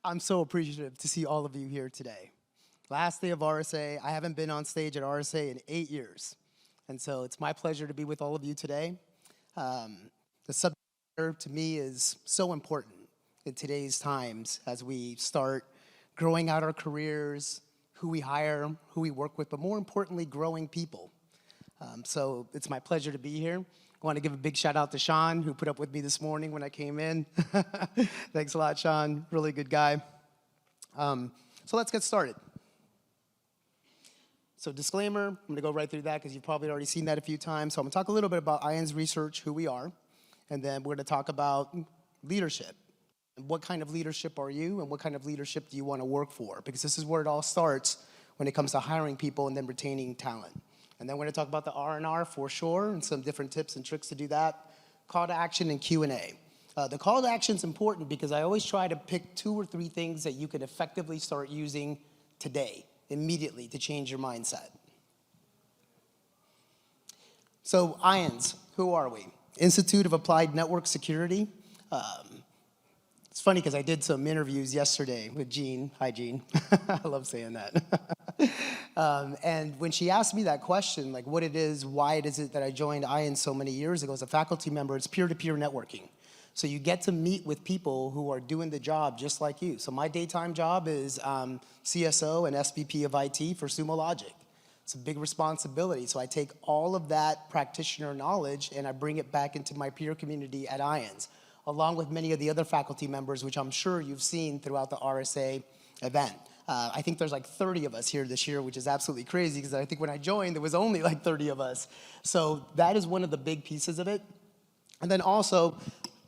I'm so appreciative to see all of you here today. Last day of RSA, I haven't been on stage at RSA in 8 years. And so it's my pleasure to be with all of you today. The subject matter to me is so important in today's times as we start growing out our careers, who we hire, who we work with, but more importantly, growing people. So it's my pleasure to be here. I want to give a big shout out to Sean, who put up with me this morning when I came in. Thanks a lot, Sean. Really good guy. So let's get started. So disclaimer, I'm going to go right through that because you've probably already seen that a few times. So I'm going to talk a little bit about IANS Research, who we are, and then we're going to talk about leadership. And what kind of leadership are you, and what kind of leadership do you want to work for? Because this is where it all starts when it comes to hiring people and then retaining talent. And then we're going to talk about the R&R for sure, and some different tips and tricks to do that. Call to action and Q&A. The call to action is important because I always try to pick 2 or 3 things that you can effectively start using today, immediately, to change your mindset. So IANS, who are we? Institute of Applied Network Security. It's funny because I did some interviews yesterday with Jean. Hi, Jean. I love saying that. And when she asked me that question, like what it is, why it is it that I joined IANS so many years ago as a faculty member, it's peer-to-peer networking. So you get to meet with people who are doing the job just like you. So my daytime job is CSO and SVP of IT for Sumo Logic. It's a big responsibility. So I take all of that practitioner knowledge and I bring it back into my peer community at IANS, along with many of the other faculty members, which I'm sure you've seen throughout the RSA event. I think there's like 30 of us here this year, which is absolutely crazy because I think when I joined, there was only like 30 of us. So that is one of the big pieces of it. And then also,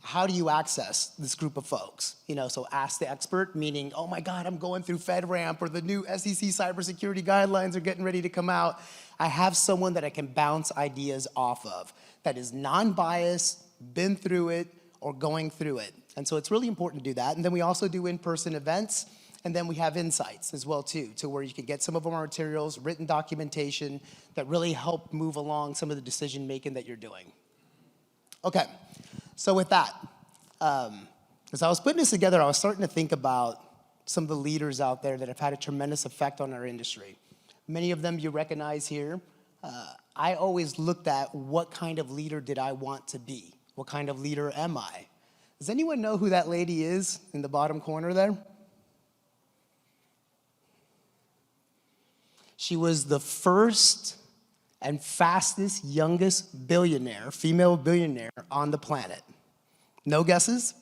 how do you access this group of folks? You know, so ask the expert, meaning, oh my God, I'm going through FedRAMP or the new SEC cybersecurity guidelines are getting ready to come out. I have someone that I can bounce ideas off of that is non-biased, been through it, or going through it. And so it's really important to do that. And then we also do in-person events, and then we have insights as well too, to where you can get some of our materials, written documentation that really help move along some of the decision making that you're doing. Okay, so with that, as I was putting this together, I was starting to think about some of the leaders out there that have had a tremendous effect on our industry. Many of them you recognize here. I always looked at what kind of leader did I want to be? What kind of leader am I? Does anyone know who that lady is in the bottom corner there? She was the first and fastest youngest billionaire, female billionaire on the planet. No guesses?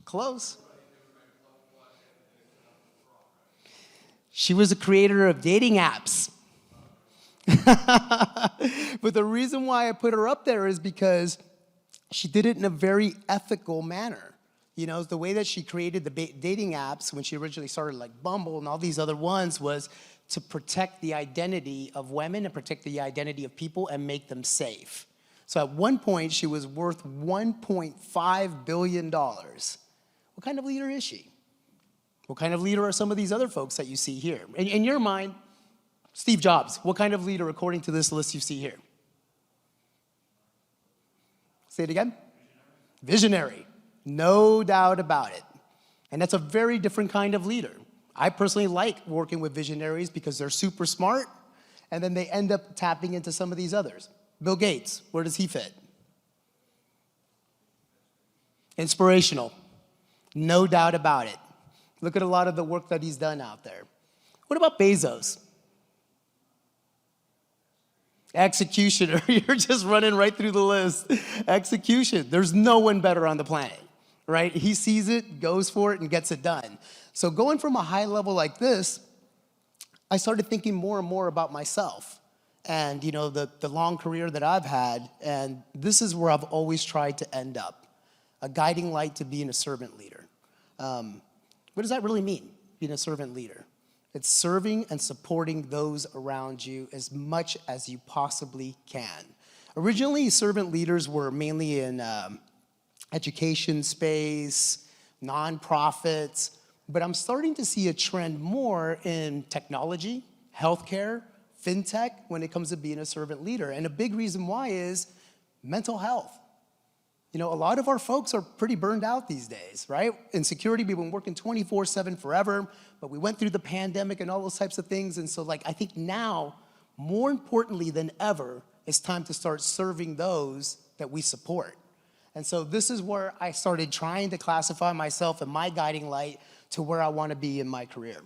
Close. She was a creator of dating apps. But the reason why I put her up there is because she did it in a very ethical manner. You know, the way that she created the dating apps when she originally started like Bumble and all these other ones was to protect the identity of women and protect the identity of people and make them safe. So at one point, she was worth $1.5 billion. What kind of leader is she? What kind of leader are some of these other folks that you see here? In your mind, Steve Jobs, what kind of leader according to this list you see here? Say it again. Visionary. No doubt about it. And that's a very different kind of leader. I personally like working with visionaries because they're super smart, and then they end up tapping into some of these others. Bill Gates, where does he fit? Inspirational. No doubt about it. Look at a lot of the work that he's done out there. What about Bezos? Executioner. You're just running right through the list. Execution. There's no one better on the planet, right? He sees it, goes for it, and gets it done. So going from a high level like this, I started thinking more and more about myself and, you know, the long career that I've had, and this is where I've always tried to end up, a guiding light to being a servant leader. What does that really mean, being a servant leader? It's serving and supporting those around you as much as you possibly can. Originally, servant leaders were mainly in education space, nonprofits, but I'm starting to see a trend more in technology, healthcare, fintech when it comes to being a servant leader. And a big reason why is Mental health. You know, a lot of our folks are pretty burned out these days, right? In security, we've been working 24/7 forever, but we went through the pandemic and all those types of things. And so, like, I think now, more importantly than ever, it's time to start serving those that we support. And so this is where I started trying to classify myself and my guiding light to where I want to be in my career.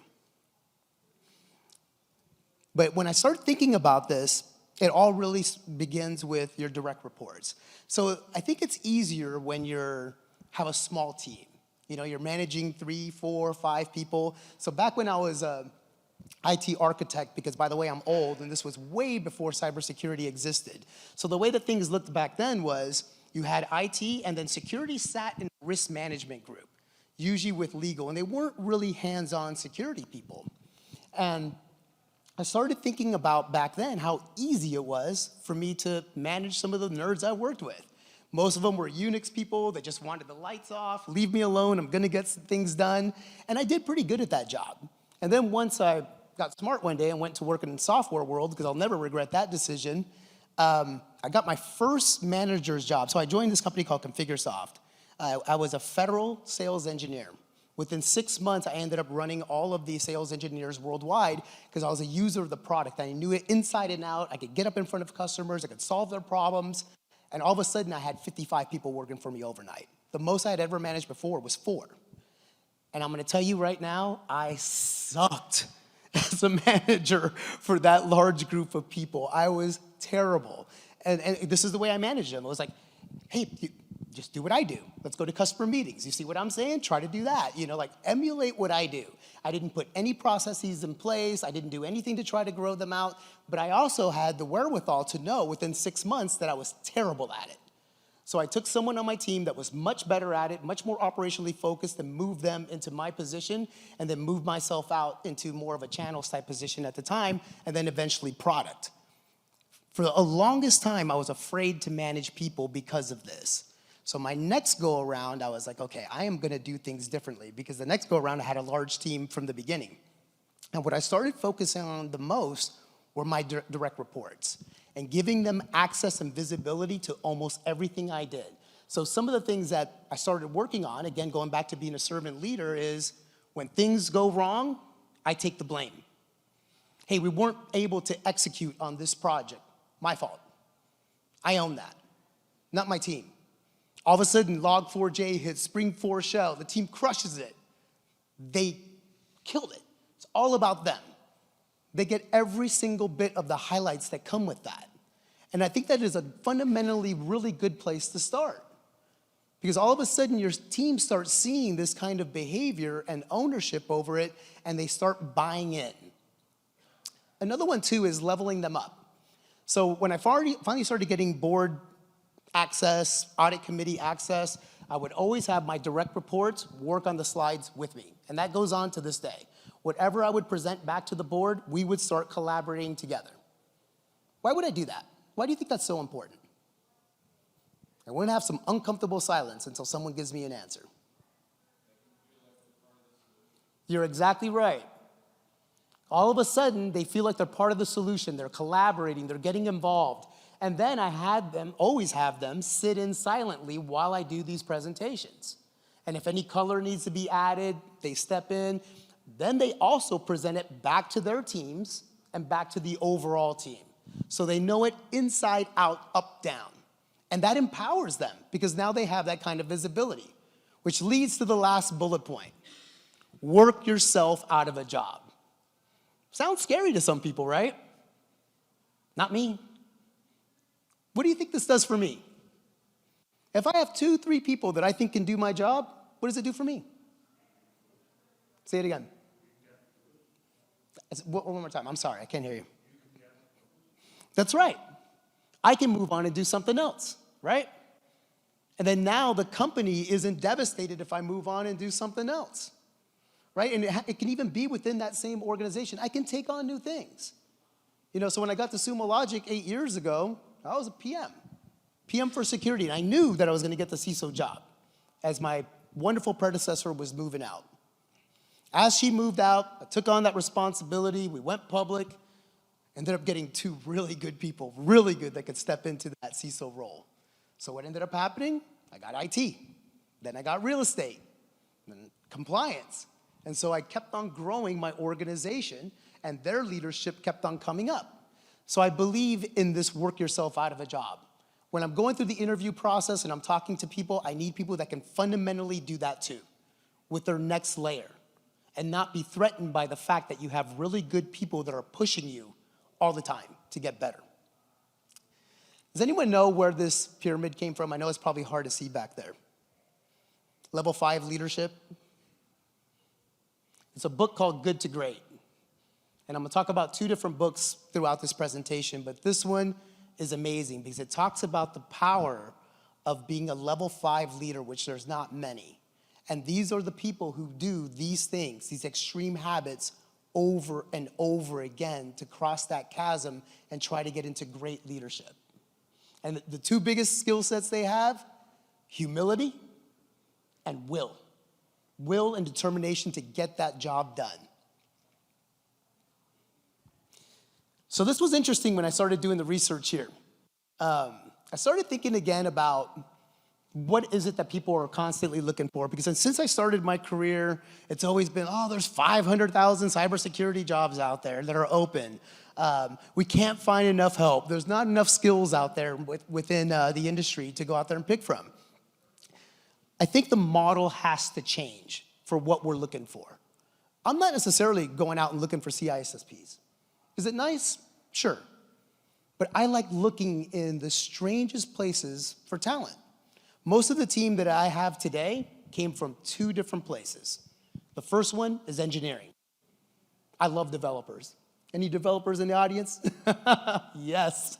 But when I start thinking about this, it all really begins with your direct reports. So I think it's easier when have a small team. You know, you're managing 3, 4, 5 people. So back when I was a IT architect, because by the way, I'm old, and this was way before cybersecurity existed. So the way that things looked back then was you had IT, and then security sat in a risk management group, usually with legal, and they weren't really hands-on security people. And I started thinking about back then how easy it was for me to manage some of the nerds I worked with. Most of them were Unix people that just wanted the lights off, leave me alone, I'm gonna get some things done. And I did pretty good at that job. And then once I got smart one day and went to work in the software world, because I'll never regret that decision, I got my first manager's job. So I joined this company called ConfigureSoft. I was a federal sales engineer. Within 6 months, I ended up running all of the sales engineers worldwide because I was a user of the product. I knew it inside and out. I could get up in front of customers. I could solve their problems. And all of a sudden, I had 55 people working for me overnight. The most I had ever managed before was 4. And I'm going to tell you right now, I sucked as a manager for that large group of people. I was terrible. And this is the way I managed them. I was like, hey, just do what I do. Let's go to customer meetings. You see what I'm saying? Try to do that. You know, like emulate what I do. I didn't put any processes in place. I didn't do anything to try to grow them out. But I also had the wherewithal to know within 6 months that I was terrible at it. So I took someone on my team that was much better at it, much more operationally focused, and moved them into my position, and then moved myself out into more of a channels type position at the time, and then eventually product. For the longest time, I was afraid to manage people because of this. So my next go around, I was like, okay, I am gonna do things differently, because the next go around, I had a large team from the beginning. And what I started focusing on the most were my direct reports and giving them access and visibility to almost everything I did. So some of the things that I started working on, again, going back to being a servant leader, is when things go wrong, I take the blame. Hey, we weren't able to execute on this project. My fault. I own that, not my team. All of a sudden, Log4j hits Spring4 Shell. The team crushes it. They killed it. It's all about them. They get every single bit of the highlights that come with that. And I think that is a fundamentally really good place to start. Because all of a sudden, your team starts seeing this kind of behavior and ownership over it, and they start buying in. Another one, too, is leveling them up. So when I finally started getting board access, audit committee access, I would always have my direct reports work on the slides with me. And that goes on to this day. Whatever I would present back to the board, we would start collaborating together. Why would I do that? Why do you think that's so important? And we're gonna have some uncomfortable silence until someone gives me an answer. You're exactly right. All of a sudden, they feel like they're part of the solution. They're collaborating, they're getting involved. And then I always have them sit in silently while I do these presentations. And if any color needs to be added, they step in. Then they also present it back to their teams and back to the overall team. So they know it inside out, up, down. And that empowers them because now they have that kind of visibility, which leads to the last bullet point. Work yourself out of a job. Sounds scary to some people, right? Not me. What do you think this does for me? If I have 2, 3 people that I think can do my job, what does it do for me? Say it again. One more time. I'm sorry, I can't hear you. That's right. I can move on and do something else, right? And then now the company isn't devastated if I move on and do something else, right? And it can even be within that same organization. I can take on new things. You know, so when I got to Sumo Logic 8 years ago, I was a PM for security, and I knew that I was gonna get the CISO job as my wonderful predecessor was moving out. As she moved out, I took on that responsibility, we went public, ended up getting 2 really good people, really good, that could step into that CISO role. So what ended up happening? I got IT. Then I got real estate, then compliance. And so I kept on growing my organization, and their leadership kept on coming up. So I believe in this work yourself out of a job. When I'm going through the interview process and I'm talking to people, I need people that can fundamentally do that too, with their next layer, and not be threatened by the fact that you have really good people that are pushing you all the time to get better. Does anyone know where this pyramid came from? I know it's probably hard to see back there. Level 5 leadership. It's a book called Good to Great. And I'm gonna talk about 2 different books throughout this presentation, but this one is amazing because it talks about the power of being a level 5 leader, which there's not many. And these are the people who do these things, these extreme habits, over and over again to cross that chasm and try to get into great leadership. And the 2 biggest skill sets they have, humility and will. Will and determination to get that job done. So this was interesting when I started doing the research here. I started thinking again about what is it that people are constantly looking for? Because since I started my career, it's always been, oh, there's 500,000 cybersecurity jobs out there that are open. We can't find enough help. There's not enough skills out there within the industry to go out there and pick from. I think the model has to change for what we're looking for. I'm not necessarily going out and looking for CISSPs. Is it nice? Sure. But I like looking in the strangest places for talent. Most of the team that I have today came from 2 different places. The first one is engineering. I love developers. Any developers in the audience? Yes.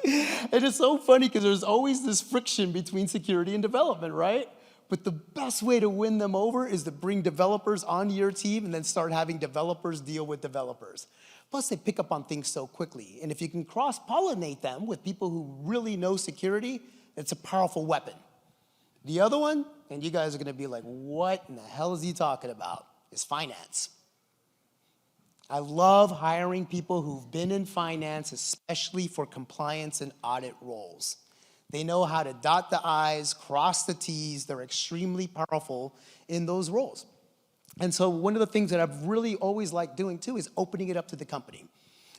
It is so funny because there's always this friction between security and development, right? But the best way to win them over is to bring developers onto your team and then start having developers deal with developers. Plus, they pick up on things so quickly. And if you can cross-pollinate them with people who really know security, it's a powerful weapon. The other one, and you guys are gonna be like, what in the hell is he talking about, is finance. I love hiring people who've been in finance, especially for compliance and audit roles. They know how to dot the I's, cross the T's. They're extremely powerful in those roles. And so one of the things that I've really always liked doing too is opening it up to the company.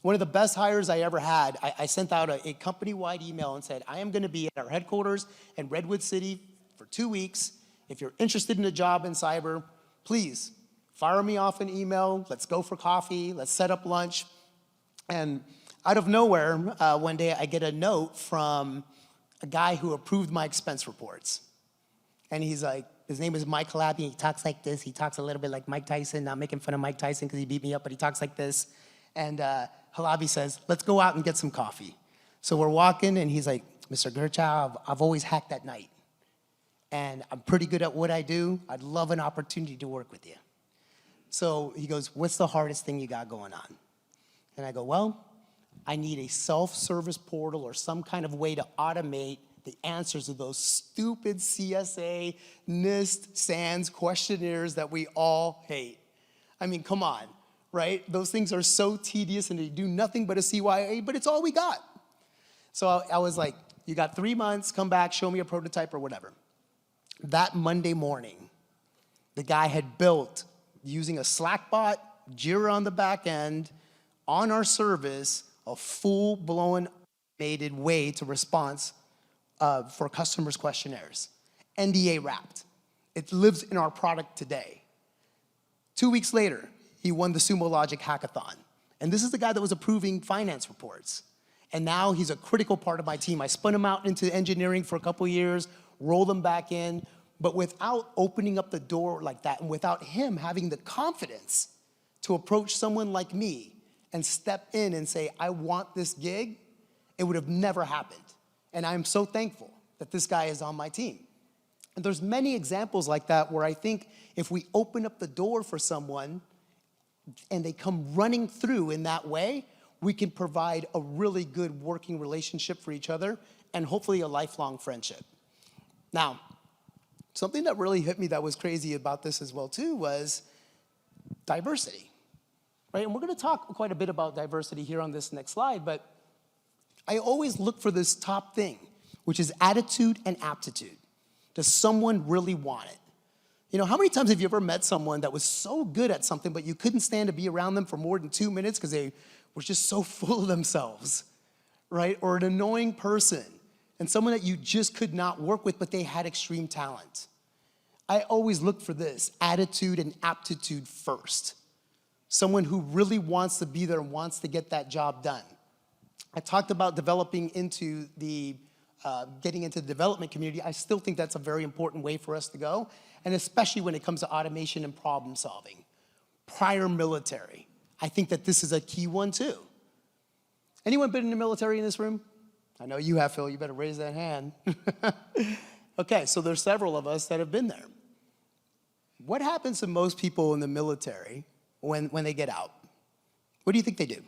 One of the best hires I ever had, I sent out a company-wide email and said, I am gonna be at our headquarters in Redwood City for 2 weeks. If you're interested in a job in cyber, please fire me off an email. Let's go for coffee. Let's set up lunch. And out of nowhere, one day I get a note from a guy who approved my expense reports. And he's like, his name is Mike Halabi. He talks like this. He talks a little bit like Mike Tyson. Not making fun of Mike Tyson because he beat me up, but he talks like this. And Halabi says, let's go out and get some coffee. So we're walking, and he's like, Mr. Gerchow, I've always hacked at night. And I'm pretty good at what I do. I'd love an opportunity to work with you. So he goes, what's the hardest thing you got going on? And I go, well, I need a self-service portal or some kind of way to automate the answers to those stupid CSA, NIST, SANS questionnaires that we all hate. I mean, come on, right? Those things are so tedious and they do nothing but a CYA, but it's all we got. So I was like, you got 3 months, come back, show me a prototype or whatever. That Monday morning, the guy had built, using a Slack bot, Jira on the back end, on our service, a full-blown automated way to response for customers' questionnaires. NDA wrapped. It lives in our product today. 2 weeks later, he won the Sumo Logic hackathon. And this is the guy that was approving finance reports. And now he's a critical part of my team. I spun him out into engineering for a couple years, rolled him back in, but without opening up the door like that and without him having the confidence to approach someone like me and step in and say, I want this gig, it would have never happened. And I'm so thankful that this guy is on my team. And there's many examples like that where I think if we open up the door for someone and they come running through in that way, we can provide a really good working relationship for each other and hopefully a lifelong friendship. Now, something that really hit me that was crazy about this as well too was diversity, right? And we're gonna talk quite a bit about diversity here on this next slide, but I always look for this top thing. which is attitude and aptitude. Does someone really want it? You know, how many times have you ever met someone that was so good at something, but you couldn't stand to be around them for more than 2 minutes because they were just so full of themselves, right? Or an annoying person, and someone that you just could not work with, but they had extreme talent. I always look for this, attitude and aptitude first. Someone who really wants to be there and wants to get that job done. I talked about developing into getting into the development community. I still think that's a very important way for us to go, and especially when it comes to automation and problem solving. Prior military, I think that this is a key one too. Anyone been in the military in this room? I know you have, Phil, you better raise that hand. Okay, so there's several of us that have been there. What happens to most people in the military when they get out? What do you think they do?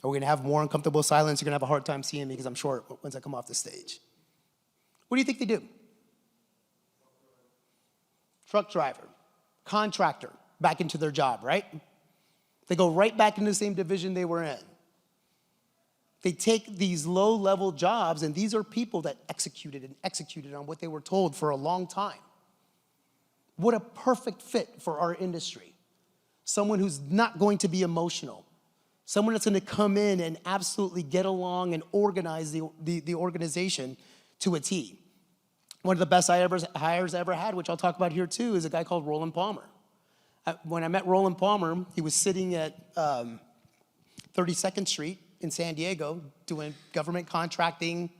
Are we gonna have more uncomfortable silence? You're gonna have a hard time seeing me because I'm short once I come off the stage. What do you think they do? Truck driver, contractor, back into their job, right? They go right back into the same division they were in. They take these low-level jobs, and these are people that executed on what they were told for a long time. What a perfect fit for our industry. Someone who's not going to be emotional. Someone that's gonna come in and absolutely get along and organize the organization to a T. One of the best hires I ever had, which I'll talk about here too, is a guy called Roland Palmer. When I met Roland Palmer, he was sitting at 32nd Street in San Diego doing government contracting,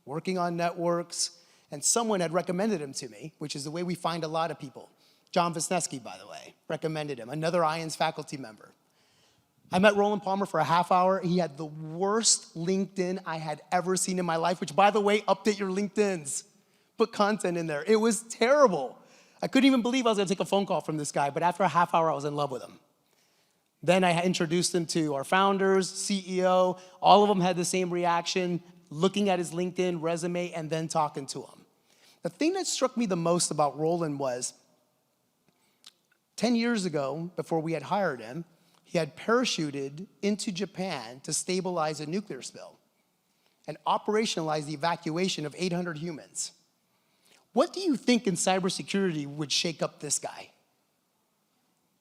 working on networks, and someone had recommended him to me, which is the way we find a lot of people. John Wisniewski, by the way, recommended him, another IANS faculty member. I met Roland Palmer for a half hour. He had the worst LinkedIn I had ever seen in my life, which, by the way, update your LinkedIns. Put content in there. It was terrible. I couldn't even believe I was gonna take a phone call from this guy, but after a half hour, I was in love with him. Then I introduced him to our founders, CEO. All of them had the same reaction, looking at his LinkedIn resume and then talking to him. The thing that struck me the most about Roland was 10 years ago, before we had hired him, he had parachuted into Japan to stabilize a nuclear spill and operationalize the evacuation of 800 humans. What do you think in cybersecurity would shake up this guy?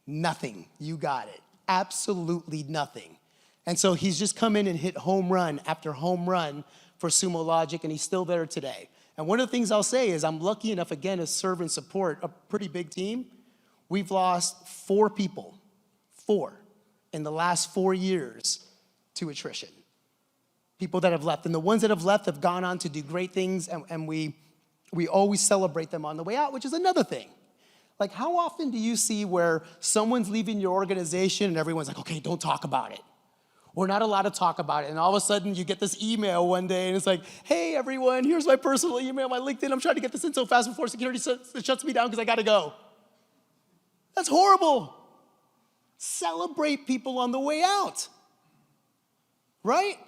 Nothing. You got it. Absolutely nothing. And so he's just come in and hit home run after home run for Sumo Logic, and he's still there today. And one of the things I'll say is I'm lucky enough, again, to serve and support a pretty big team. We've lost 4 people, 4, in the last 4 years to attrition. People that have left. And the ones that have left have gone on to do great things, and we always celebrate them on the way out, which is another thing. Like, how often do you see where someone's leaving your organization and everyone's like, okay, don't talk about it. We're not allowed to talk about it. And all of a sudden you get this email one day and it's like, hey everyone, here's my personal email, my LinkedIn. I'm trying to get this in so fast before security shuts me down because I gotta go. That's horrible. Celebrate people on the way out, right?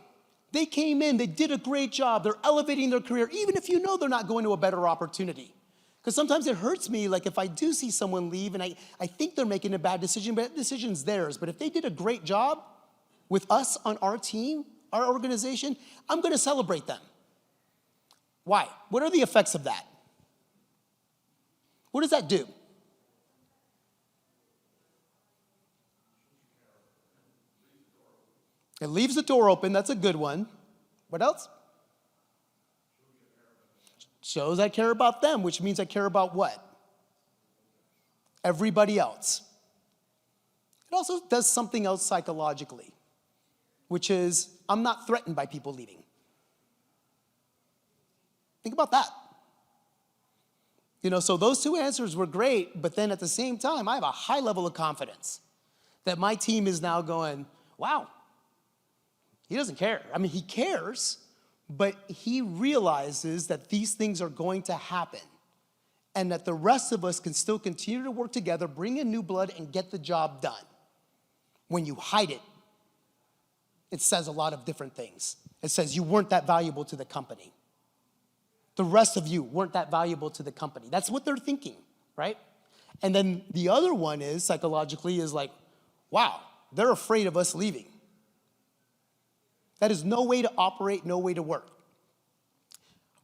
They came in, they did a great job, they're elevating their career, even if you know they're not going to a better opportunity. Because sometimes it hurts me, like if I do see someone leave and I think they're making a bad decision, but that decision's theirs. But if they did a great job with us on our team, our organization, I'm gonna celebrate them. Why? What are the effects of that? What does that do? It leaves the door open, that's a good one. What else? Shows I care about them, which means I care about what? Everybody else. It also does something else psychologically, which is I'm not threatened by people leaving. Think about that. You know, so those 2 answers were great, but then at the same time, I have a high level of confidence that my team is now going, wow, he doesn't care. I mean, he cares, but he realizes that these things are going to happen and that the rest of us can still continue to work together, bring in new blood, and get the job done. When you hide it, it says a lot of different things. It says you weren't that valuable to the company. The rest of you weren't that valuable to the company. That's what they're thinking, right? And then the other one is, psychologically, is like, wow, they're afraid of us leaving. That is no way to operate, no way to work.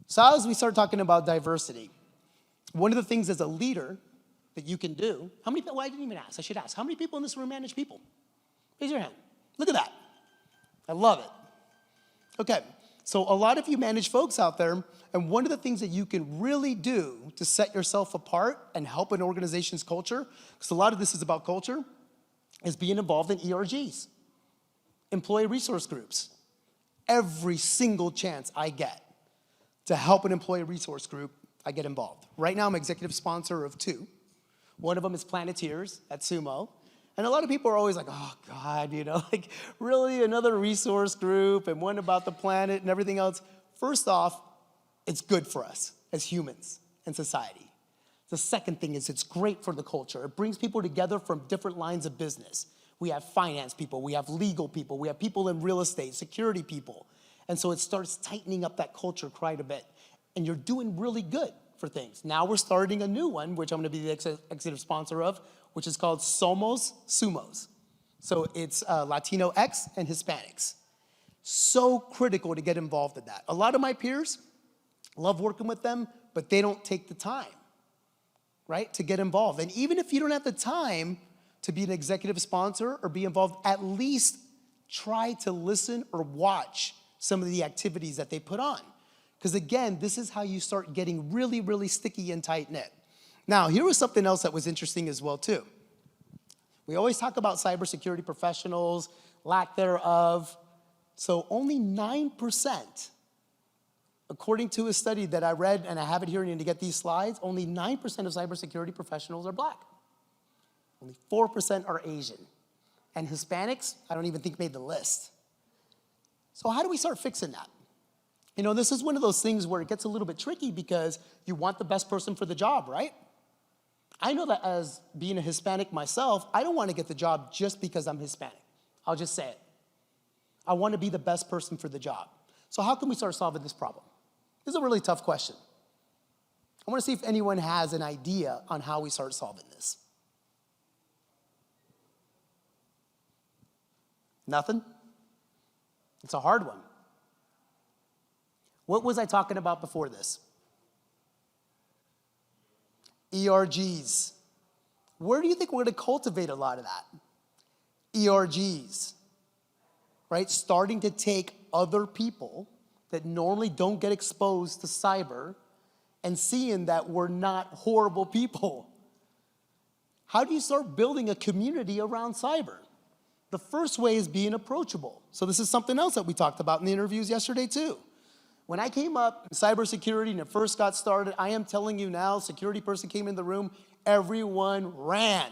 So as we start talking about diversity, one of the things as a leader that you can do, how many people, well, I didn't even ask, I should ask, how many people in this room manage people? Raise your hand. Look at that. I love it. Okay, so a lot of you manage folks out there, and one of the things that you can really do to set yourself apart and help an organization's culture, because a lot of this is about culture, is being involved in ERGs, employee resource groups. Every single chance I get to help an employee resource group, I get involved. Right now, I'm executive sponsor of 2. One of them is Planeteers at Sumo. And a lot of people are always like, oh God, like really another resource group and one about the planet and everything else. First off, it's good for us as humans and society. The second thing is it's great for the culture. It brings people together from different lines of business. We have finance people, we have legal people, we have people in real estate, security people. And so it starts tightening up that culture quite a bit. And you're doing really good for things. Now we're starting a new one, which I'm gonna be the executive sponsor of, which is called Somos Sumos. So it's Latino X and Hispanics. So critical to get involved in that. A lot of my peers, love working with them, but they don't take the time, right, to get involved. And even if you don't have the time to be an executive sponsor or be involved, at least try to listen or watch some of the activities that they put on. Because again, this is how you start getting really, really sticky and tight-knit. Now, here was something else that was interesting as well, too. We always talk about cybersecurity professionals, lack thereof. So only 9%, according to a study that I read, and I have it here and to get these slides, only 9% of cybersecurity professionals are black. Only 4% are Asian. And Hispanics, I don't even think made the list. So how do we start fixing that? This is one of those things where it gets a little bit tricky because you want the best person for the job, right? I know that as being a Hispanic myself, I don't want to get the job just because I'm Hispanic. I'll just say it. I want to be the best person for the job. So how can we start solving this problem? This is a really tough question. I want to see if anyone has an idea on how we start solving this. Nothing? It's a hard one. What was I talking about before this? ERGs. Where do you think we're going to cultivate a lot of that? ERGs, right? Starting to take other people that normally don't get exposed to cyber and seeing that we're not horrible people. How do you start building a community around cyber? The first way is being approachable. So this is something else that we talked about in the interviews yesterday too. When I came up in cybersecurity and it first got started, I am telling you now, security person came in the room, everyone ran.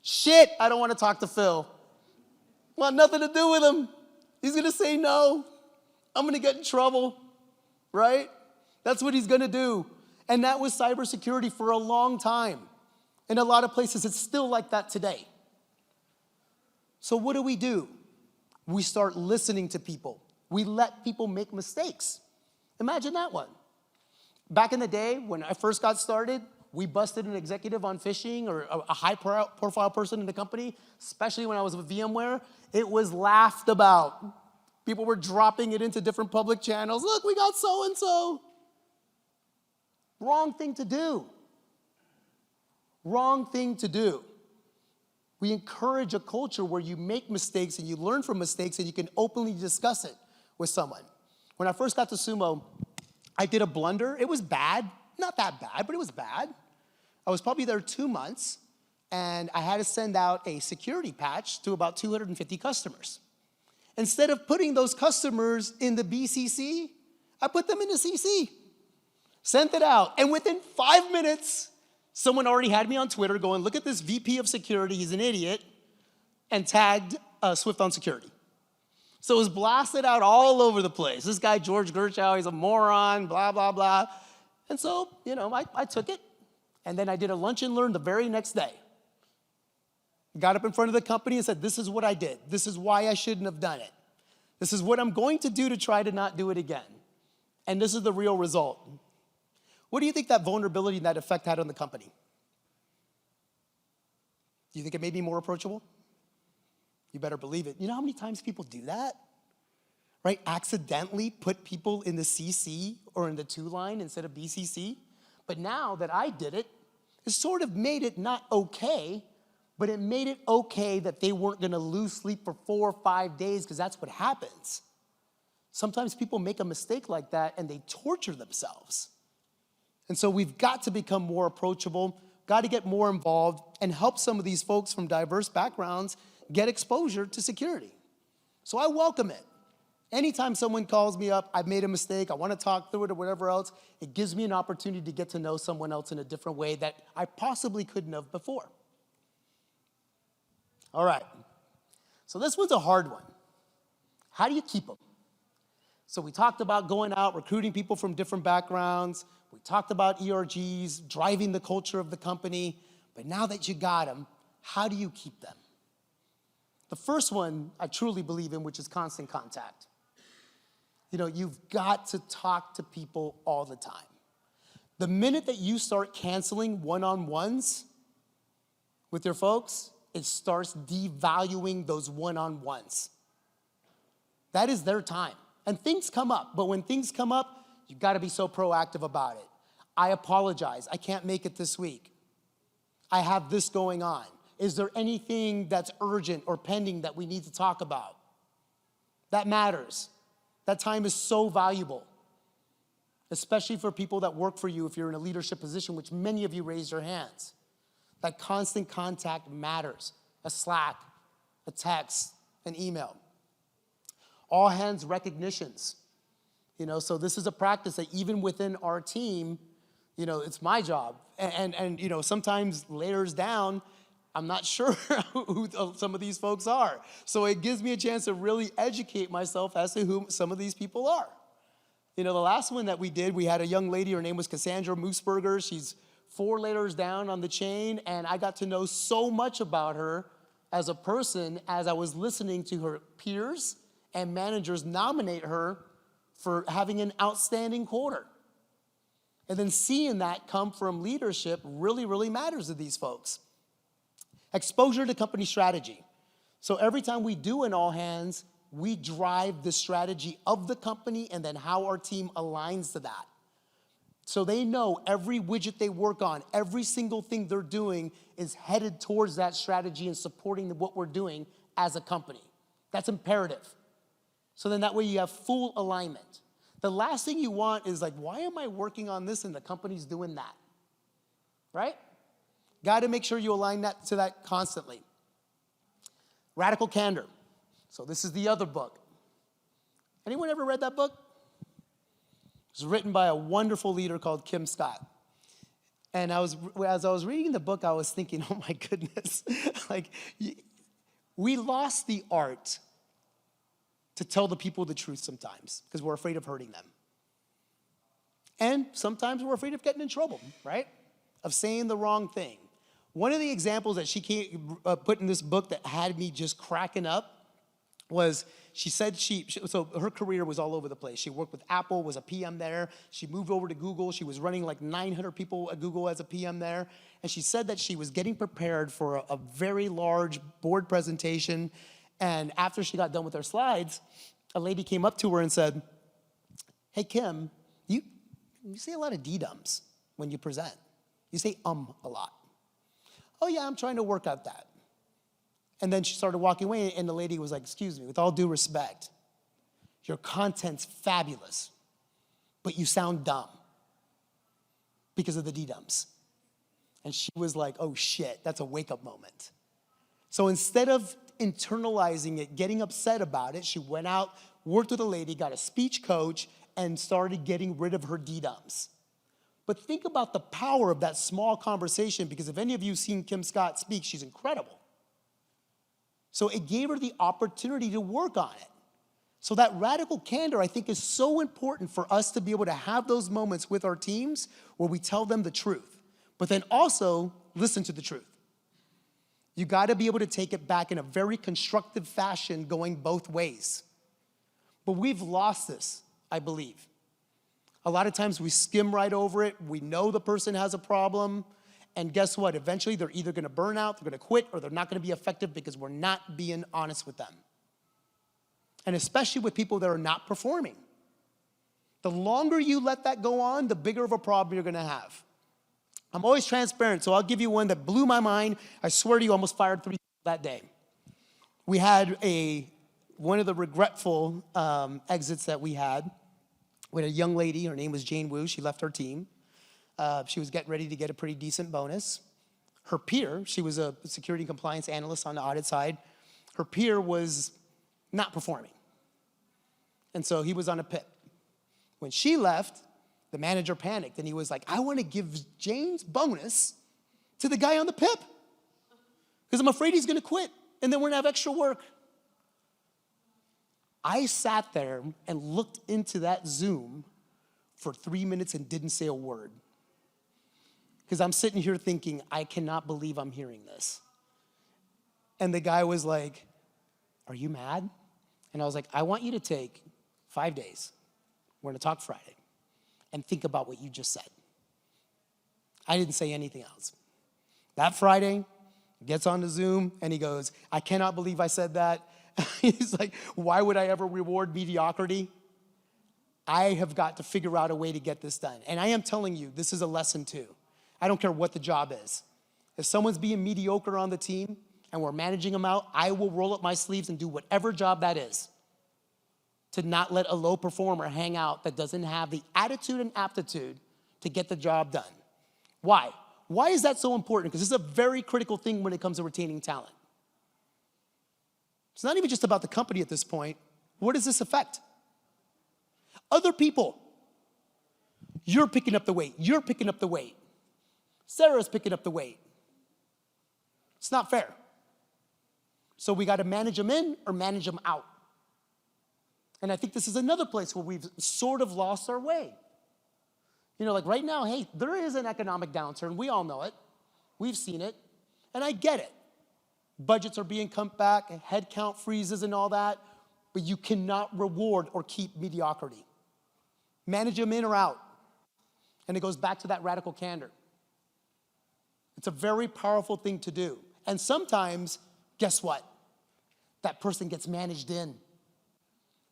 Shit, I don't want to talk to Phil. Want nothing to do with him. He's going to say no. I'm going to get in trouble, right? That's what he's going to do. And that was cybersecurity for a long time. In a lot of places, it's still like that today. So what do? We start listening to people. We let people make mistakes. Imagine that one. Back in the day, when I first got started, we busted an executive on phishing or a high-profile person in the company, especially when I was with VMware. It was laughed about. People were dropping it into different public channels. Look, we got so-and-so. Wrong thing to do. Wrong thing to do. We encourage a culture where you make mistakes and you learn from mistakes and you can openly discuss it with someone. When I first got to Sumo, I did a blunder. It was bad. Not that bad, but it was bad. I was probably there 2 months, and I had to send out a security patch to about 250 customers. Instead of putting those customers in the BCC, I put them in the CC. Sent it out, and within 5 minutes, someone already had me on Twitter going, look at this VP of security, he's an idiot, and tagged Swift on security. So it was blasted out all over the place. This guy, George Gerchow, he's a moron, blah, blah, blah. And so, I took it, and then I did a lunch and learn the very next day. Got up in front of the company and said, this is what I did. This is why I shouldn't have done it. This is what I'm going to do to try to not do it again. And this is the real result. What do you think that vulnerability and that effect had on the company? Do you think it made me more approachable? You better believe it. You know how many times people do that? right? Accidentally put people in the CC or in the 2 line instead of BCC. But now that I did it, it sort of made it not okay, but it made it okay that they weren't gonna lose sleep for 4 or 5 days, because that's what happens. Sometimes people make a mistake like that and they torture themselves. And so we've got to become more approachable, got to get more involved, and help some of these folks from diverse backgrounds get exposure to security. So I welcome it. Anytime someone calls me up, I've made a mistake, I want to talk through it or whatever else, it gives me an opportunity to get to know someone else in a different way that I possibly couldn't have before. All right, so this was a hard one. How do you keep them? So we talked about going out, recruiting people from different backgrounds. We talked about ERGs, driving the culture of the company. But now that you got them, how do you keep them? The first one I truly believe in, which is constant contact. You know, you've got to talk to people all the time. The minute that you start canceling one-on-ones with your folks, it starts devaluing those one-on-ones. That is their time. And things come up, but when things come up, you've got to be so proactive about it. I apologize, I can't make it this week. I have this going on. Is there anything that's urgent or pending that we need to talk about? That matters. That time is so valuable, especially for people that work for you if you're in a leadership position, which many of you raised your hands. That constant contact matters. A Slack, a text, an email. All hands recognitions. You know, so this is a practice that even within our team, you know, it's my job. And you know, sometimes layers down, I'm not sure who some of these folks are. So it gives me a chance to really educate myself as to who some of these people are. You know, the last one that we did, we had a young lady, her name was Cassandra Moosberger. She's 4 layers down on the chain, and I got to know so much about her as a person as I was listening to her peers and managers nominate her for having an outstanding quarter. And then seeing that come from leadership really, really matters to these folks. Exposure to company strategy. So every time we do an all hands, we drive the strategy of the company and then how our team aligns to that. So they know every widget they work on, every single thing they're doing is headed towards that strategy and supporting what we're doing as a company. That's imperative. So then that way you have full alignment. The last thing you want is like, why am I working on this and the company's doing that? Right? Got to make sure you align that to that constantly. Radical Candor. So this is the other book. Anyone ever read that book? It was written by a wonderful leader called Kim Scott. And as I was reading the book, I was thinking, oh my goodness, like we lost the art to tell the people the truth sometimes because we're afraid of hurting them. And sometimes we're afraid of getting in trouble, right? Of saying the wrong thing. One of the examples that she put in this book that had me just cracking up was she said so her career was all over the place. She worked with Apple, was a PM there. She moved over to Google. She was running like 900 people at Google as a PM there. And she said that she was getting prepared for a very large board presentation. And after she got done with her slides, a lady came up to her and said, hey, Kim, you say a lot of D-dums when you present. You say a lot. Oh yeah, I'm trying to work out that. And then she started walking away, and the lady was like, excuse me, with all due respect, your content's fabulous, but you sound dumb because of the D-dums. And she was like, oh shit, that's a wake-up moment. So instead of internalizing it, getting upset about it, she went out, worked with a lady, got a speech coach, and started getting rid of her D-dums. But think about the power of that small conversation, because if any of you have seen Kim Scott speak, she's incredible. So it gave her the opportunity to work on it. So that radical candor, I think, is so important for us to be able to have those moments with our teams where we tell them the truth, but then also listen to the truth. You gotta be able to take it back in a very constructive fashion going both ways. But we've lost this, I believe. A lot of times we skim right over it. We know the person has a problem. And guess what? Eventually they're either gonna burn out, they're gonna quit, or they're not gonna be effective because we're not being honest with them. and especially with people that are not performing. The longer you let that go on, the bigger of a problem you're gonna have. I'm always transparent, so I'll give you one that blew my mind. I swear to you, I almost fired 3 people that day. We had one of the regretful exits that we had. We had a young lady, her name was Jane Wu, she left her team. She was getting ready to get a pretty decent bonus. Her peer, she was a security and compliance analyst on the audit side, her peer was not performing. And so he was on a PIP. When she left, the manager panicked and he was like, I want to give Jane's bonus to the guy on the PIP because I'm afraid he's going to quit and then we're going to have extra work. I sat there and looked into that Zoom for 3 minutes and didn't say a word because I'm sitting here thinking, I cannot believe I'm hearing this. And the guy was like, are you mad? And I was like, I want you to take 5 days. We're going to talk Friday and think about what you just said. I didn't say anything else. That Friday, he gets on the Zoom and he goes, I cannot believe I said that. He's like, why would I ever reward mediocrity? I have got to figure out a way to get this done. And I am telling you, this is a lesson too. I don't care what the job is. If someone's being mediocre on the team and we're managing them out, I will roll up my sleeves and do whatever job that is to not let a low performer hang out that doesn't have the attitude and aptitude to get the job done. Why? Why is that so important? Because this is a very critical thing when it comes to retaining talent. It's not even just about the company at this point. What does this affect? Other people. You're picking up the weight. You're picking up the weight. Sarah's picking up the weight. It's not fair. So we got to manage them in or manage them out. And I think this is another place where we've sort of lost our way. You know, like right now, hey, there is an economic downturn. We all know it. We've seen it. And I get it. Budgets are being cut back, headcount freezes and all that. But you cannot reward or keep mediocrity. Manage them in or out. And it goes back to that radical candor. It's a very powerful thing to do. And sometimes, guess what? That person gets managed in.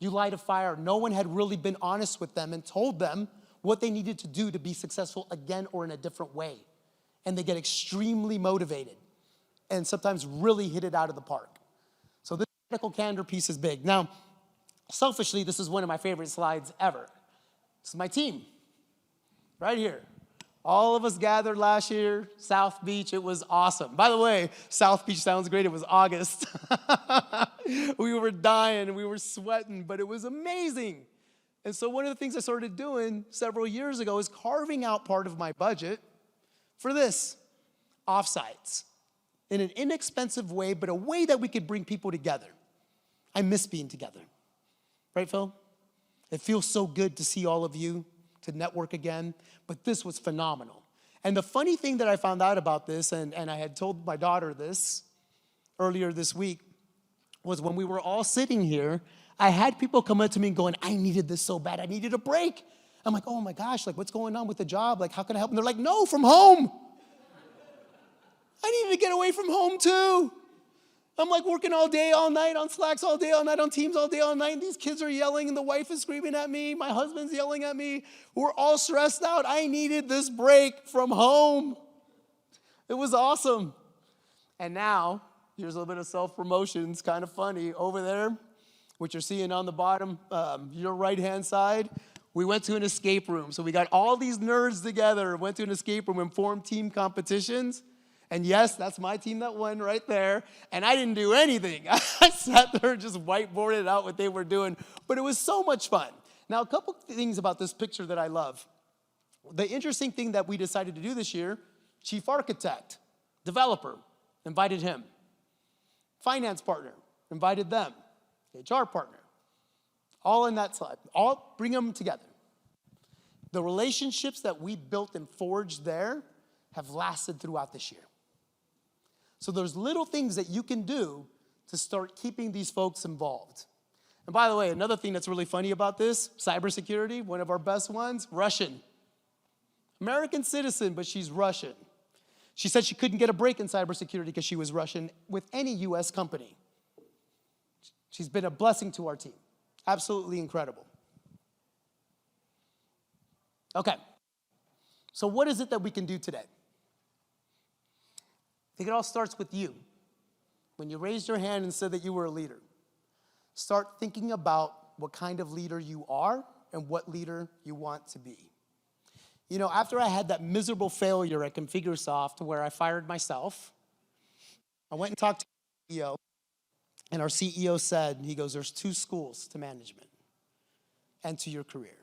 You light a fire. No one had really been honest with them and told them what they needed to do to be successful again or in a different way. And they get extremely motivated and sometimes really hit it out of the park. So this radical candor piece is big. Now, selfishly, this is one of my favorite slides ever. This is my team, right here. All of us gathered last year, South Beach. It was awesome. By the way, South Beach sounds great. It was August. We were dying, we were sweating, but it was amazing. And so one of the things I started doing several years ago is carving out part of my budget for this, offsites, in an inexpensive way, but a way that we could bring people together. I miss being together. Right, Phil? It feels so good to see all of you, to network again, but this was phenomenal. And the funny thing that I found out about this, and I had told my daughter this earlier this week, was when we were all sitting here, I had people come up to me and going, I needed this so bad, I needed a break. I'm like, oh my gosh, like what's going on with the job? Like, how can I help? And they're like, no, from home. I needed to get away from home too. I'm like working all day, all night on Slacks, all day, all night on Teams, all day, all night. And these kids are yelling and the wife is screaming at me. My husband's yelling at me. We're all stressed out. I needed this break from home. It was awesome. And now, here's a little bit of self-promotion. It's kind of funny. Over there, what you're seeing on the bottom, your right-hand side, we went to an escape room. So we got all these nerds together, went to an escape room and formed team competitions. And yes, that's my team that won right there. And I didn't do anything. I sat there and just whiteboarded out what they were doing. But it was so much fun. Now, a couple things about this picture that I love. The interesting thing that we decided to do this year, chief architect, developer, invited him. Finance partner, invited them. HR partner, all in that slide. All bring them together. The relationships that we built and forged there have lasted throughout this year. So there's little things that you can do to start keeping these folks involved. And by the way, another thing that's really funny about this, cybersecurity, one of our best ones, Russian. American citizen, but she's Russian. She said she couldn't get a break in cybersecurity because she was Russian with any US company. She's been a blessing to our team. Absolutely incredible. Okay, so what is it that we can do today? I think it all starts with you. When you raised your hand and said that you were a leader, start thinking about what kind of leader you are and what leader you want to be. You know, after I had that miserable failure at Configuresoft where I fired myself, I went and talked to the CEO, and our CEO said, he goes, there's two schools to management and to your career.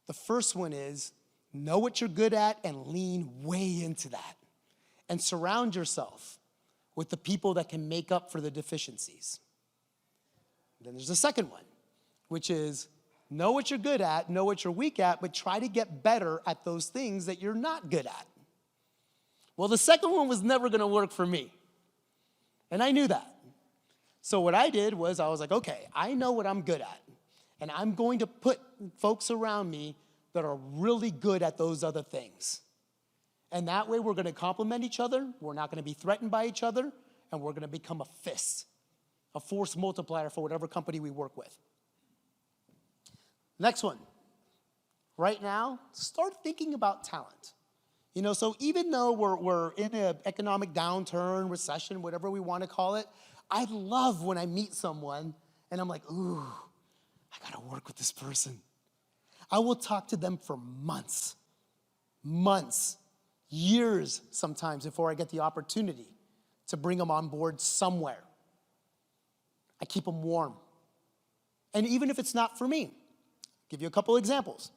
The first one is know what you're good at and lean way into that. And surround yourself with the people that can make up for the deficiencies. Then there's the second one, which is know what you're good at, know what you're weak at, but try to get better at those things that you're not good at. Well, the second one was never gonna work for me. And I knew that. So what I did was I was like, okay, I know what I'm good at. And I'm going to put folks around me that are really good at those other things. And that way we're gonna complement each other, we're not gonna be threatened by each other, and we're gonna become a fist, a force multiplier for whatever company we work with. Next one. Right now, start thinking about talent. You know, so even though we're in an economic downturn, recession, whatever we want to call it, I love when I meet someone and I'm like, ooh, I gotta work with this person. I will talk to them for months, years sometimes before I get the opportunity to bring them on board somewhere. I keep them warm. And even if it's not for me, give you a couple examples.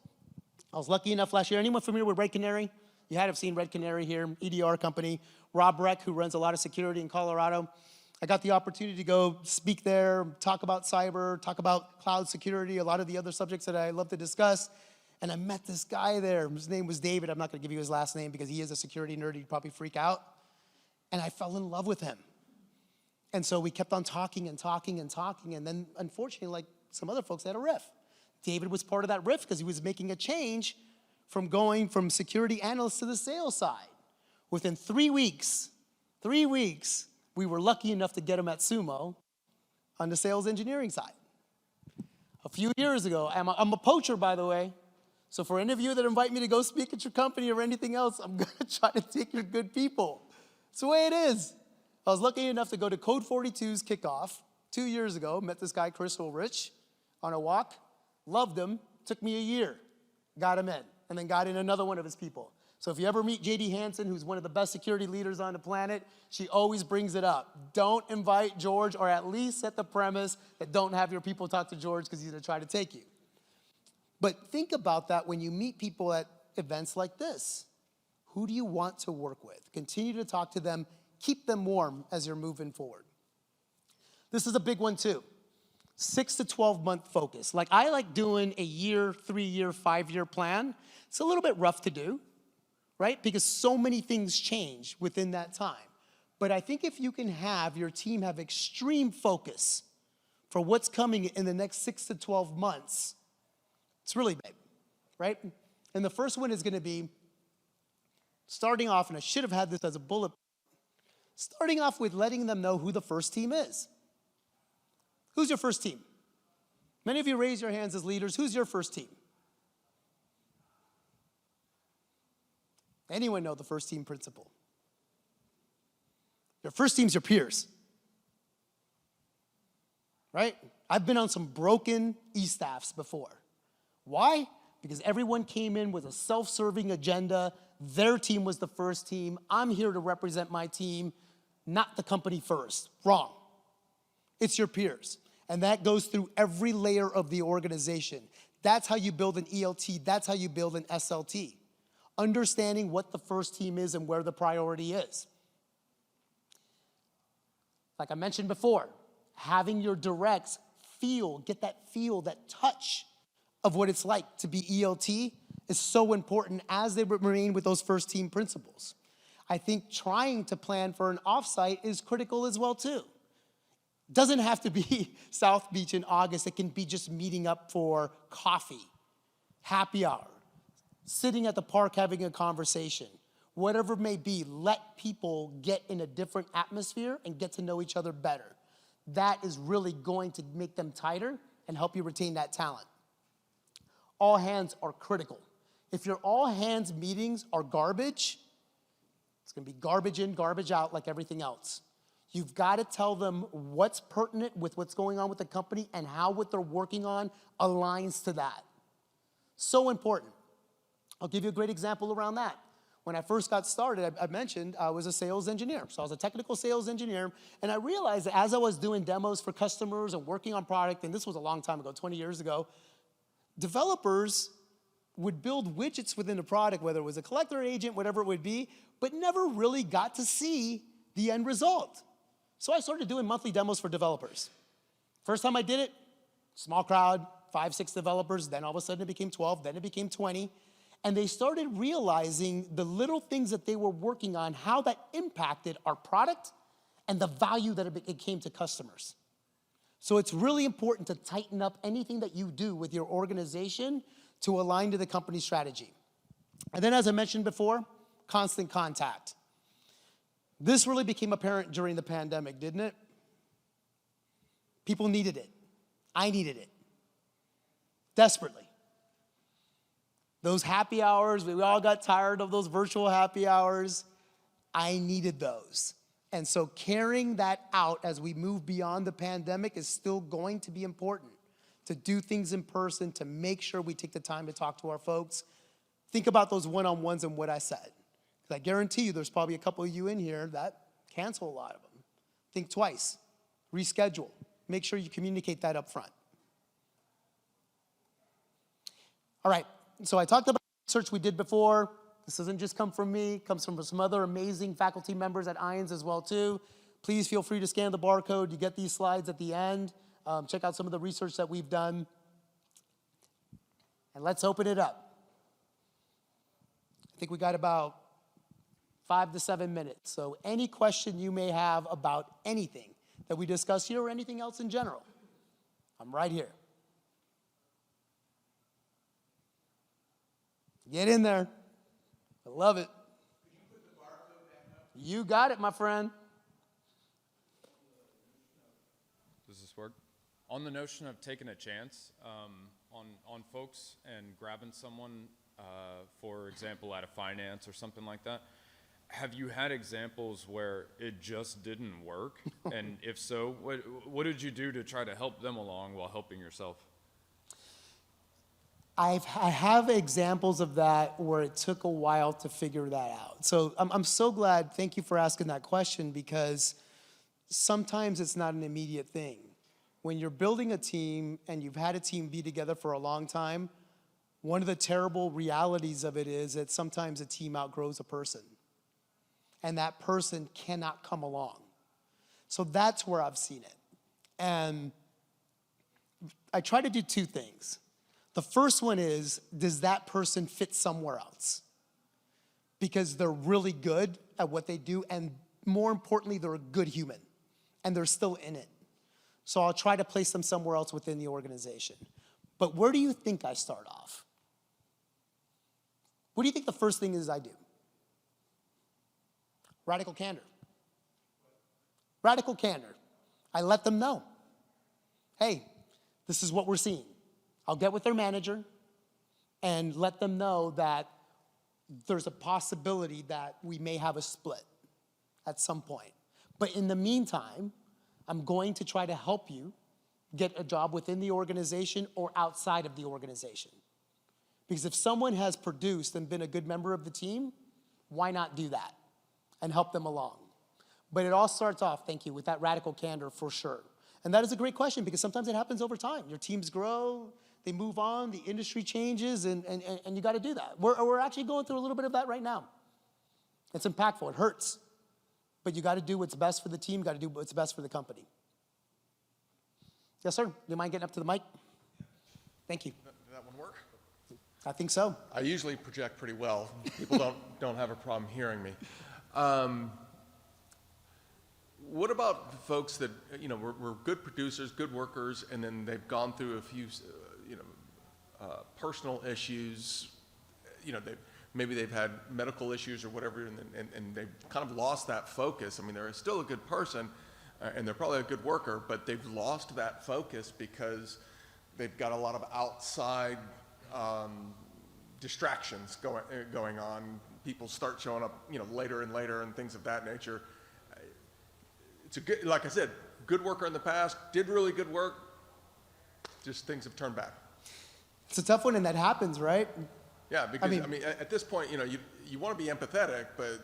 I was lucky enough last year. Anyone familiar with Red Canary? You had to have seen Red Canary here, EDR company. Rob Reck, who runs a lot of security in Colorado. I got the opportunity to go speak there, talk about cyber, talk about cloud security, a lot of the other subjects that I love to discuss. And I met this guy there. His name was David. I'm not going to give you his last name because he is a security nerd. He'd probably freak out. And I fell in love with him. And so we kept on talking and talking and talking. And then, unfortunately, like some other folks, had a riff. David was part of that riff because he was making a change from going from security analyst to the sales side. Within 3 weeks, we were lucky enough to get him at Sumo on the sales engineering side. A few years ago, I'm a poacher, by the way. So for any of you that invite me to go speak at your company or anything else, I'm gonna try to take your good people. It's the way it is. I was lucky enough to go to Code 42's kickoff 2 years ago, met this guy, Chris Ulrich, on a walk, loved him, took me a year, got him in, and then got in another one of his people. So if you ever meet JD Hansen, who's one of the best security leaders on the planet, she always brings it up. Don't invite George, or at least set the premise that don't have your people talk to George because he's gonna try to take you. But think about that when you meet people at events like this. Who do you want to work with? Continue to talk to them, keep them warm as you're moving forward. This is a big one too. 6 to 12 month focus. Like I like doing a year, 3-year, 5-year plan. It's a little bit rough to do, right? Because so many things change within that time. But I think if you can have your team have extreme focus for what's coming in the next 6 to 12 months, it's really big, right? And the first one is gonna be starting off, and I should have had this as a bullet, starting off with letting them know who the first team is. Who's your first team? Many of you raise your hands as leaders. Who's your first team? Anyone know the first team principle? Your first team's your peers, right? I've been on some broken e-staffs before. Why? Because everyone came in with a self-serving agenda. Their team was the first team. I'm here to represent my team, not the company first. Wrong. It's your peers. And that goes through every layer of the organization. That's how you build an ELT. That's how you build an SLT. Understanding what the first team is and where the priority is. Like I mentioned before, having your directs get that feel, that touch of what it's like to be ELT is so important as they remain with those first team principles. I think trying to plan for an offsite is critical as well too. Doesn't have to be South Beach in August. It can be just meeting up for coffee, happy hour, sitting at the park having a conversation. Whatever it may be, let people get in a different atmosphere and get to know each other better. that is really going to make them tighter and help you retain that talent. All hands are critical. If your all hands meetings are garbage, it's gonna be garbage in, garbage out like everything else. You've got to tell them what's pertinent with what's going on with the company and how what they're working on aligns to that. So important. I'll give you a great example around that. When I first got started, I mentioned I was a sales engineer. So I was a technical sales engineer, and I realized that as I was doing demos for customers and working on product, and this was a long time ago, 20 years ago, developers would build widgets within the product, whether it was a collector agent, whatever it would be, but never really got to see the end result. So I started doing monthly demos for developers. First time I did it, small crowd, 5, 6 developers, then all of a sudden it became 12, then it became 20. And they started realizing the little things that they were working on, how that impacted our product and the value that it came to customers. So it's really important to tighten up anything that you do with your organization to align to the company strategy. And then as I mentioned before, constant contact. This really became apparent during the pandemic, didn't it? People needed it. I needed it. Desperately. Those happy hours, we all got tired of those virtual happy hours. I needed those. And so carrying that out as we move beyond the pandemic is still going to be important. To do things in person, to make sure we take the time to talk to our folks. Think about those one-on-ones and what I said. I guarantee you there's probably a couple of you in here that cancel a lot of them. Think twice, reschedule. Make sure you communicate that up front. All right, so I talked about research we did before. This doesn't just come from me, it comes from some other amazing faculty members at IANS as well too. Please feel free to scan the barcode. You get these slides at the end. Check out some of the research that we've done. And let's open it up. I think we got about 5 to 7 minutes. So any question you may have about anything that we discuss here or anything else in general, I'm right here. Get in there. I love it. You got it, my friend. Does this work? On the notion of taking a chance on folks and grabbing someone, for example, at a finance or something like that, have you had examples where it just didn't work? And if so, what did you do to try to help them along while helping yourself? I have examples of that where it took a while to figure that out. So I'm so glad, thank you for asking that question, because sometimes it's not an immediate thing. When you're building a team and you've had a team be together for a long time, one of the terrible realities of it is that sometimes a team outgrows a person. And that person cannot come along. So that's where I've seen it. And I try to do 2 things. The first one is, does that person fit somewhere else? Because they're really good at what they do, and more importantly, they're a good human, and they're still in it. So I'll try to place them somewhere else within the organization. But where do you think I start off? What do you think the first thing is I do? Radical candor. Radical candor. I let them know, hey, this is what we're seeing. I'll get with their manager and let them know that there's a possibility that we may have a split at some point. But in the meantime, I'm going to try to help you get a job within the organization or outside of the organization. Because if someone has produced and been a good member of the team, why not do that and help them along? But it all starts off, thank you, with that radical candor for sure. And that is a great question, because sometimes it happens over time. Your teams grow, they move on, the industry changes, and you got to do that. We're actually going through a little bit of that right now. It's impactful, it hurts. But you got to do what's best for the team, you got to do what's best for the company. Yes, sir. Do you mind getting up to the mic? Thank you. Did that one work? I think so. I usually project pretty well. People don't have a problem hearing me. What about folks that, you know, were good producers, good workers, and then they've gone through a few, personal issues, maybe they've had medical issues or whatever, and they've kind of lost that focus. I mean, they're still a good person, and they're probably a good worker, but they've lost that focus because they've got a lot of outside distractions going on. People start showing up, later and later and things of that nature. It's a good, like I said, good worker in the past, did really good work, just things have turned back. It's a tough one, and that happens, right? Yeah, because, I mean at this point, you want to be empathetic, but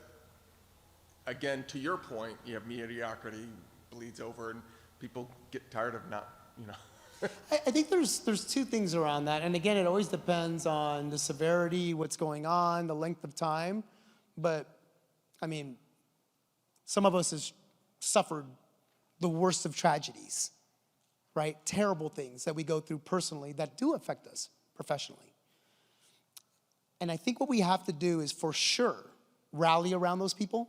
again, to your point, you have mediocrity bleeds over and people get tired of not, I think there's two things around that. And again, it always depends on the severity, what's going on, the length of time. But, I mean, some of us have suffered the worst of tragedies, right? Terrible things that we go through personally that do affect us professionally. And I think what we have to do is for sure rally around those people.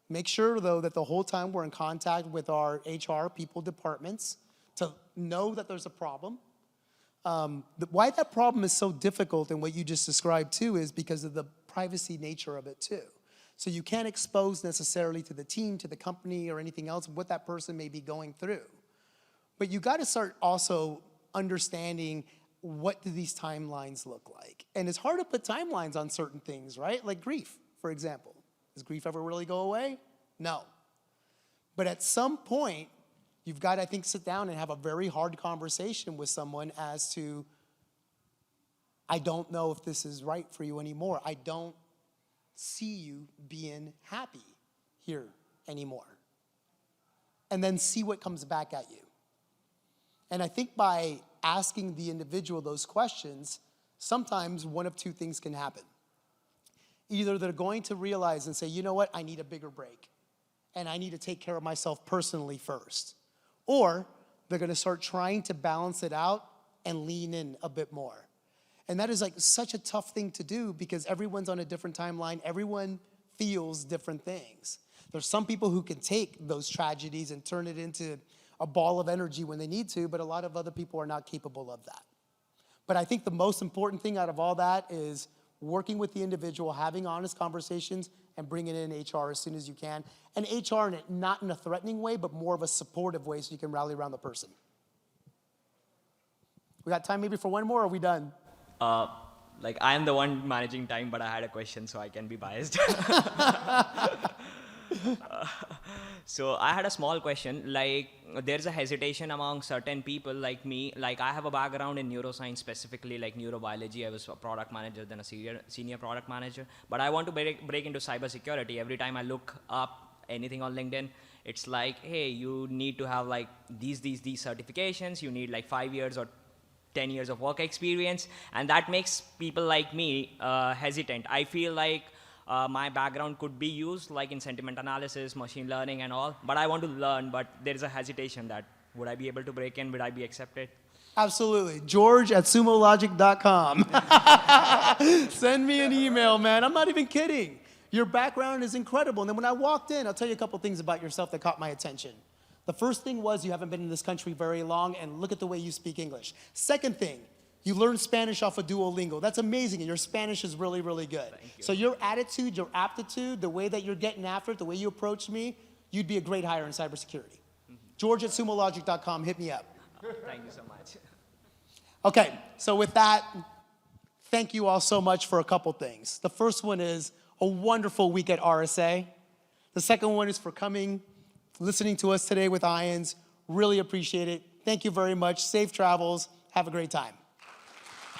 Make sure, though, that the whole time we're in contact with our HR people departments to know that there's a problem. Why that problem is so difficult and what you just described too is because of the privacy nature of it too. So you can't expose necessarily to the team, to the company, or anything else what that person may be going through. But you got to start also understanding what do these timelines look like. And it's hard to put timelines on certain things, right? Like grief, for example. Does grief ever really go away? No. But at some point, you've got to, I think, sit down and have a very hard conversation with someone as to, I don't know if this is right for you anymore. I don't see you being happy here anymore. And then see what comes back at you. And I think by asking the individual those questions, sometimes one of two things can happen. Either they're going to realize and say, you know what, I need a bigger break. And I need to take care of myself personally first. Or they're going to start trying to balance it out and lean in a bit more. And that is like such a tough thing to do because everyone's on a different timeline. Everyone feels different things. There's some people who can take those tragedies and turn it into a ball of energy when they need to, but a lot of other people are not capable of that. But I think the most important thing out of all that is working with the individual, having honest conversations, and bringing in HR as soon as you can. And HR not in a threatening way, but more of a supportive way so you can rally around the person. We got time maybe for one more, or are we done? Like I am the one managing time, but I had a question, so I can be biased. So I had a small question, like there's a hesitation among certain people like me, like I have a background in neuroscience, specifically like neurobiology. I was a product manager, then a senior product manager, but I want to break into cybersecurity. Every time I look up anything on LinkedIn, it's like, hey, you need to have like these certifications, you need like 5 years or 10 years of work experience, and that makes people like me hesitant. I feel like my background could be used like in sentiment analysis, machine learning and all, but I want to learn, but there is a hesitation that would I be able to break in, would I be accepted? Absolutely. George at sumologic.com. Send me an email, man. I'm not even kidding. Your background is incredible. And then when I walked in, I'll tell you a couple things about yourself that caught my attention. The first thing was you haven't been in this country very long, and look at the way you speak English. Second thing, you learned Spanish off of Duolingo. That's amazing, and your Spanish is really, really good. Thank you. So your attitude, your aptitude, the way that you're getting after it, the way you approach me, you'd be a great hire in cybersecurity. George at sumologic.com, hit me up. Thank you so much. Okay, so with that, thank you all so much for a couple things. The first one is a wonderful week at RSA. The second one is for coming, listening to us today with IONS. Really appreciate it. Thank you very much. Safe travels. Have a great time.